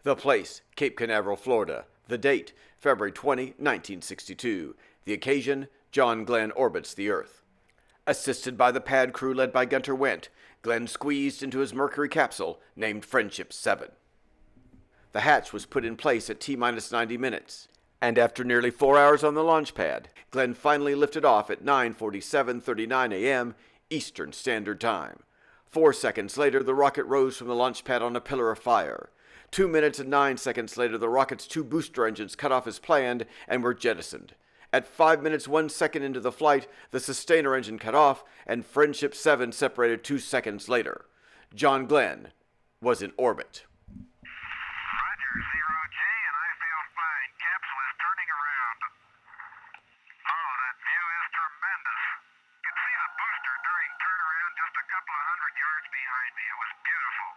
The place, Cape Canaveral, Florida. The date, February 20, 1962. The occasion, John Glenn orbits the Earth. Assisted by the pad crew led by Gunter Wendt, Glenn squeezed into his Mercury capsule named Friendship 7. The hatch was put in place at T-minus 90 minutes, and after nearly 4 hours on the launch pad, Glenn finally lifted off at 9:47:39 a.m. Eastern Standard Time. 4 seconds later, the rocket rose from the launch pad on a pillar of fire. 2 minutes and 9 seconds later, the rocket's 2 booster engines cut off as planned and were jettisoned. At 5 minutes 1 second into the flight, the sustainer engine cut off, and Friendship 7 separated 2 seconds later. John Glenn was in orbit. Roger, 0J, and I feel fine. Capsule is turning around. Oh, that view is tremendous. You can see the booster during turnaround just a couple of hundred yards behind me. It was beautiful.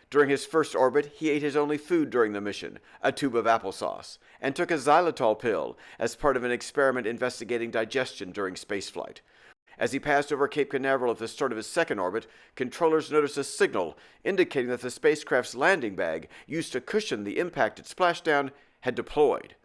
During his first orbit, he ate his only food during the mission, a tube of applesauce, and took a xylitol pill as part of an experiment investigating digestion during spaceflight. As he passed over Cape Canaveral at the start of his second orbit, controllers noticed a signal indicating that the spacecraft's landing bag, used to cushion the impacted splashdown, had deployed.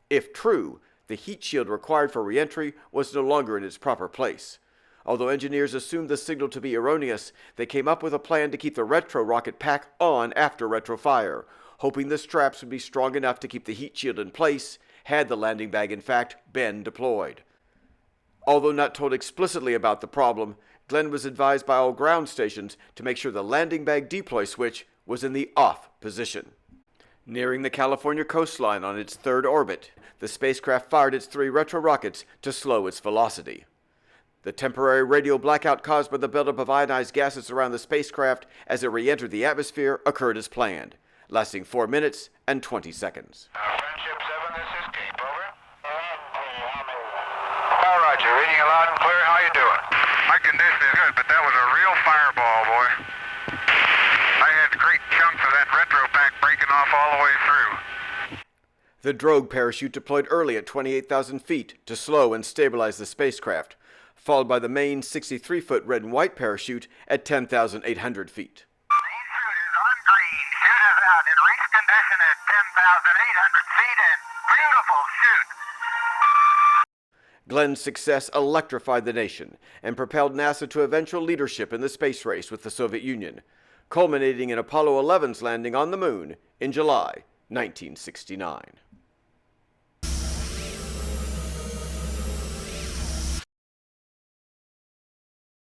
If true, the heat shield required for re-entry was no longer in its proper place. Although engineers assumed the signal to be erroneous, they came up with a plan to keep the retro rocket pack on after retro fire, hoping the straps would be strong enough to keep the heat shield in place had the landing bag in fact been deployed. Although not told explicitly about the problem, Glenn was advised by all ground stations to make sure the landing bag deploy switch was in the off position. Nearing the California coastline on its third orbit, the spacecraft fired its 3 retro rockets to slow its velocity. The temporary radio blackout caused by the buildup of ionized gases around the spacecraft as it re-entered the atmosphere occurred as planned, lasting 4 minutes and 20 seconds. Friendship 7, this is Cape, over. Roger, reading you loud and clear. How you doing? My condition is good, but that was a real fireball, boy. I had great chunks of that retro pack breaking off all the way through. The drogue parachute deployed early at 28,000 feet to slow and stabilize the spacecraft, followed by the main 63-foot red and white parachute at 10,800 feet. These shooters on green. Shoot us out in race condition at 10,800 feet and beautiful shoot. Glenn's success electrified the nation and propelled NASA to eventual leadership in the space race with the Soviet Union, culminating in Apollo 11's landing on the moon in July 1969.